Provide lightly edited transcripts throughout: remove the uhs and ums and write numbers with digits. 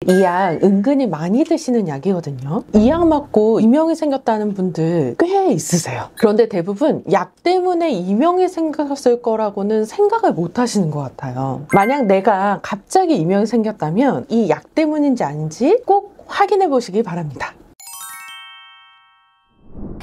이 약 은근히 많이 드시는 약이거든요. 이 약 맞고 이명이 생겼다는 분들 꽤 있으세요. 그런데 대부분 약 때문에 이명이 생겼을 거라고는 생각을 못 하시는 것 같아요. 만약 내가 갑자기 이명이 생겼다면 이 약 때문인지 아닌지 꼭 확인해 보시기 바랍니다.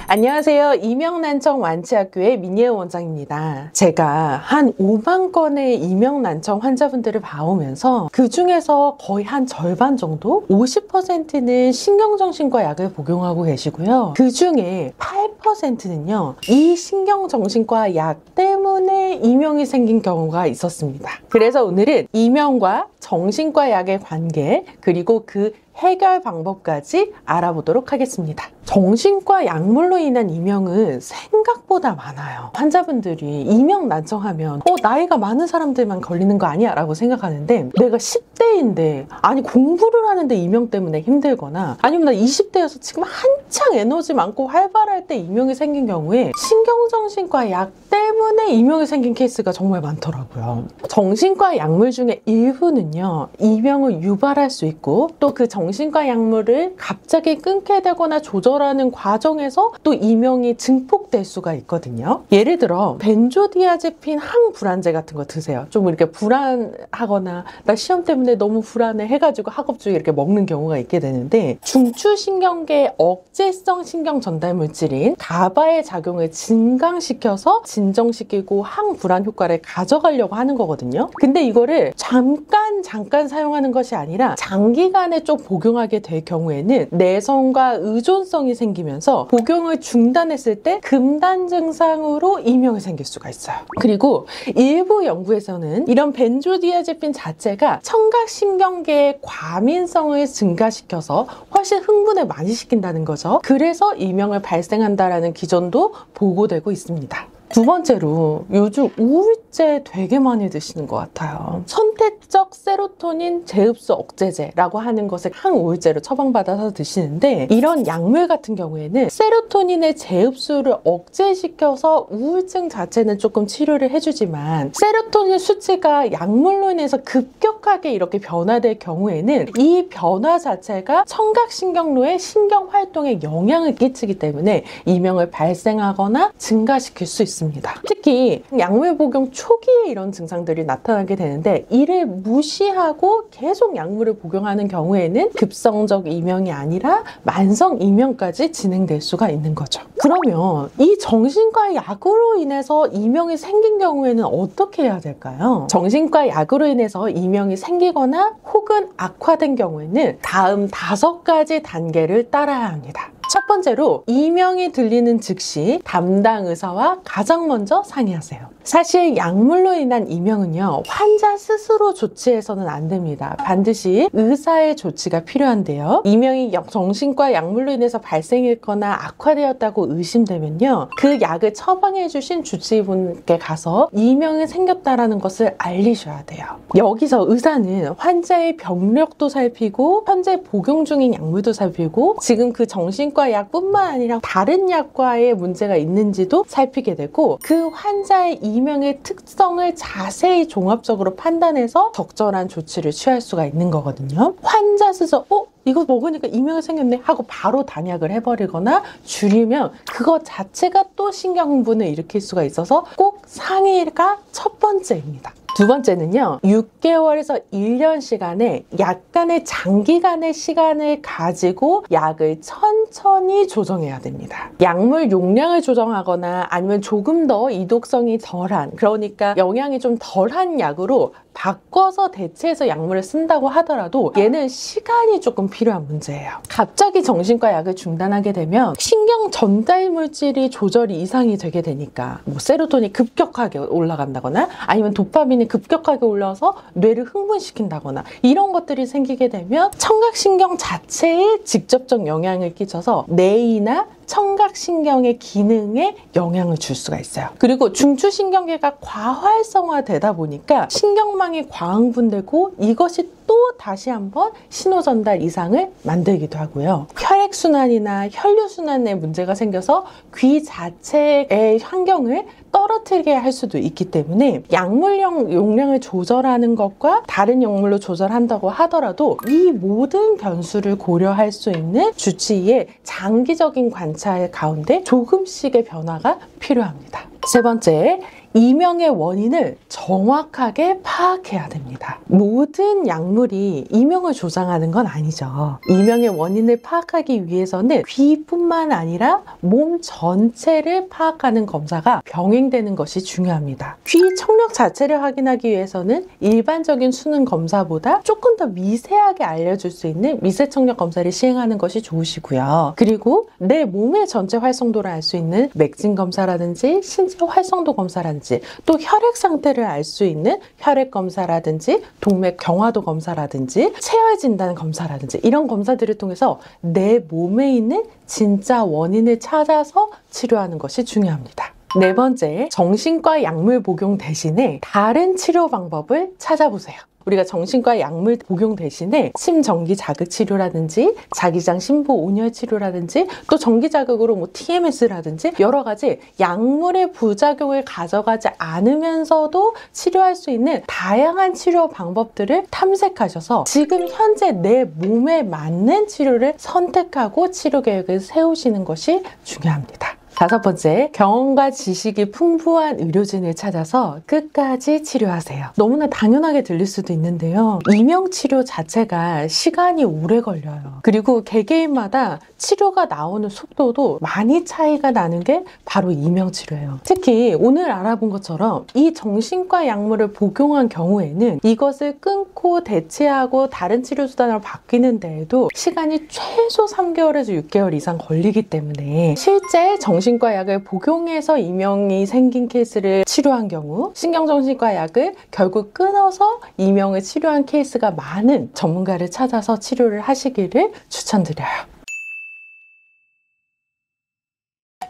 안녕하세요. 이명난청 완치학교의 민예은 원장입니다. 제가 한 5만 건의 이명난청 환자분들을 봐오면서 그 중에서 거의 한 절반 정도 50%는 신경정신과 약을 복용하고 계시고요. 그 중에 8%는요 이 신경정신과 약 때문에 이명이 생긴 경우가 있었습니다. 그래서 오늘은 이명과 정신과 약의 관계 그리고 그 해결 방법까지 알아보도록 하겠습니다. 정신과 약물로 인한 이명은 생각보다 많아요. 환자분들이 이명 난청하면 나이가 많은 사람들만 걸리는 거 아니야? 라고 생각하는데 내가 10대인데 아니 공부를 하는데 이명 때문에 힘들거나 아니면 나 20대여서 지금 한창 에너지 많고 활발할 때 이명이 생긴 경우에 신경정신과 약 때문에 이명이 생긴 케이스가 정말 많더라고요. 정신과 약물 중에 일부는요 이명을 유발할 수 있고 또 그 정신과 약물을 갑자기 끊게 되거나 조절하는 과정에서 또 이명이 증폭될 수가 있거든요. 예를 들어 벤조디아제핀 항불안제 같은 거 드세요. 좀 이렇게 불안하거나 나 시험 때문에 너무 불안해 해가지고 학업 중에 이렇게 먹는 경우가 있게 되는데 중추신경계 억제성 신경 전달 물질인 가바의 작용을 증강시켜서 진정시키고 항불안 효과를 가져가려고 하는 거거든요. 근데 이거를 잠깐 사용하는 것이 아니라 장기간에 좀 복용하게 될 경우에는 내성과 의존성이 생기면서 복용을 중단했을 때 금단 증상으로 이명이 생길 수가 있어요. 그리고 일부 연구에서는 이런 벤조디아제핀 자체가 청각신경계의 과민성을 증가시켜서 훨씬 흥분을 많이 시킨다는 거죠. 그래서 이명을 발생한다라는 기전도 보고되고 있습니다. 두 번째로 요즘 우울제 되게 많이 드시는 것 같아요. 선택적 세로토닌 재흡수 억제제라고 하는 것을 항우울제로 처방받아서 드시는데 이런 약물 같은 경우에는 세로토닌의 재흡수를 억제시켜서 우울증 자체는 조금 치료를 해주지만 세로토닌 수치가 약물로 인해서 급격하게 이렇게 변화될 경우에는 이 변화 자체가 청각신경로의 신경활동에 영향을 끼치기 때문에 이명을 발생하거나 증가시킬 수 있습니다. 특히 약물 복용 초기에 이런 증상들이 나타나게 되는데 이를 무시하고 계속 약물을 복용하는 경우에는 급성적 이명이 아니라 만성 이명까지 진행될 수가 있는 거죠. 그러면 이 정신과 약으로 인해서 이명이 생긴 경우에는 어떻게 해야 될까요? 정신과 약으로 인해서 이명이 생기거나 혹은 악화된 경우에는 다음 5가지 단계를 따라야 합니다. 첫 번째로 이명이 들리는 즉시 담당 의사와 가장 먼저 상의하세요. 사실 약물로 인한 이명은요 환자 스스로 조치해서는 안 됩니다. 반드시 의사의 조치가 필요한데요. 이명이 정신과 약물로 인해서 발생했거나 악화되었다고 의심되면요 그 약을 처방해 주신 주치의분께 가서 이명이 생겼다라는 것을 알리셔야 돼요. 여기서 의사는 환자의 병력도 살피고 현재 복용 중인 약물도 살피고 지금 그 정신과 약뿐만 아니라 다른 약과의 문제가 있는지도 살피게 되고 그 환자의 이명의 특성을 자세히 종합적으로 판단해서 적절한 조치를 취할 수가 있는 거거든요. 환자 스스로 이거 먹으니까 이명이 생겼네 하고 바로 단약을 해버리거나 줄이면 그거 자체가 또 신경 흥분을 일으킬 수가 있어서 꼭 상의가 첫 번째입니다. 두 번째는요 6개월에서 1년 시간에 약간의 장기간의 시간을 가지고 약을 천천히 조정해야 됩니다. 약물 용량을 조정하거나 아니면 조금 더 이독성이 덜한 그러니까 영향이 좀 덜한 약으로 바꿔서 대체해서 약물을 쓴다고 하더라도 얘는 시간이 조금 필요한 문제예요. 갑자기 정신과 약을 중단하게 되면 신경 전달 물질이 조절이 이상이 되게 되니까 세로토닌이 급격하게 올라간다거나 아니면 도파민이 급격하게 올라서 뇌를 흥분시킨다거나 이런 것들이 생기게 되면 청각신경 자체에 직접적 영향을 끼쳐서 뇌이나 청각신경의 기능에 영향을 줄 수가 있어요. 그리고 중추신경계가 과활성화되다 보니까 신경망이 과흥분되고 이것이 또 다시 한번 신호전달 이상을 만들기도 하고요. 혈액 혈액순환이나 혈류순환에 문제가 생겨서 귀 자체의 환경을 떨어뜨리게 할 수도 있기 때문에 약물용 용량을 조절하는 것과 다른 약물로 조절한다고 하더라도 이 모든 변수를 고려할 수 있는 주치의의 장기적인 관찰 가운데 조금씩의 변화가 필요합니다. 세 번째, 이명의 원인을 정확하게 파악해야 됩니다. 모든 약물이 이명을 조장하는 건 아니죠. 이명의 원인을 파악하기 위해서는 귀뿐만 아니라 몸 전체를 파악하는 검사가 병행되는 것이 중요합니다. 귀 청력 자체를 확인하기 위해서는 일반적인 수능 검사보다 조금 더 미세하게 알려줄 수 있는 미세 청력 검사를 시행하는 것이 좋으시고요. 그리고 내 몸의 전체 활성도를 알 수 있는 맥진 검사라든지 신체 활성도 검사라든지 또 혈액 상태를 알 수 있는 혈액 검사라든지 동맥 경화도 검사라든지 체열 진단 검사라든지 이런 검사들을 통해서 내 몸에 있는 진짜 원인을 찾아서 치료하는 것이 중요합니다. 네 번째, 정신과 약물 복용 대신에 다른 치료 방법을 찾아보세요. 우리가 정신과 약물 복용 대신에 심전기 자극 치료라든지 자기장 심부 온열 치료라든지 또 전기 자극으로 TMS라든지 여러 가지 약물의 부작용을 가져가지 않으면서도 치료할 수 있는 다양한 치료 방법들을 탐색하셔서 지금 현재 내 몸에 맞는 치료를 선택하고 치료 계획을 세우시는 것이 중요합니다. 다섯 번째, 경험과 지식이 풍부한 의료진을 찾아서 끝까지 치료하세요. 너무나 당연하게 들릴 수도 있는데요. 이명치료 자체가 시간이 오래 걸려요. 그리고 개개인마다 치료가 나오는 속도도 많이 차이가 나는 게 바로 이명치료예요. 특히 오늘 알아본 것처럼 이 정신과 약물을 복용한 경우에는 이것을 끊고 대체하고 다른 치료 수단으로 바뀌는 데에도 시간이 최소 3개월에서 6개월 이상 걸리기 때문에 실제 정신과 약을 복용해서 이명이 생긴 케이스를 치료한 경우 신경정신과 약을 결국 끊어서 이명을 치료한 케이스가 많은 전문가를 찾아서 치료를 하시기를 추천드려요.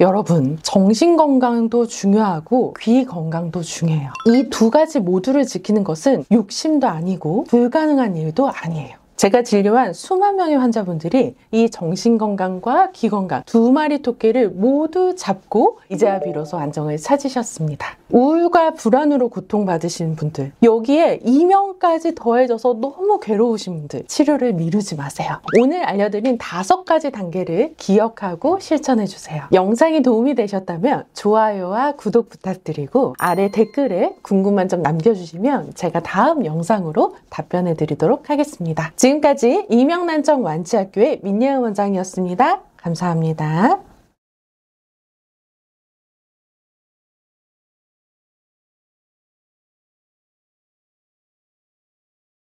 여러분, 정신건강도 중요하고 귀 건강도 중요해요. 이 두 가지 모두를 지키는 것은 욕심도 아니고 불가능한 일도 아니에요. 제가 진료한 수만 명의 환자분들이 이 정신건강과 귀건강 두 마리 토끼를 모두 잡고 이제야 비로소 안정을 찾으셨습니다. 우울과 불안으로 고통받으시는 분들, 여기에 이명까지 더해져서 너무 괴로우신 분들, 치료를 미루지 마세요. 오늘 알려드린 5가지 단계를 기억하고 실천해주세요. 영상이 도움이 되셨다면 좋아요와 구독 부탁드리고 아래 댓글에 궁금한 점 남겨주시면 제가 다음 영상으로 답변해드리도록 하겠습니다. 지금까지 이명난청 완치학교의 민예은 원장이었습니다. 감사합니다.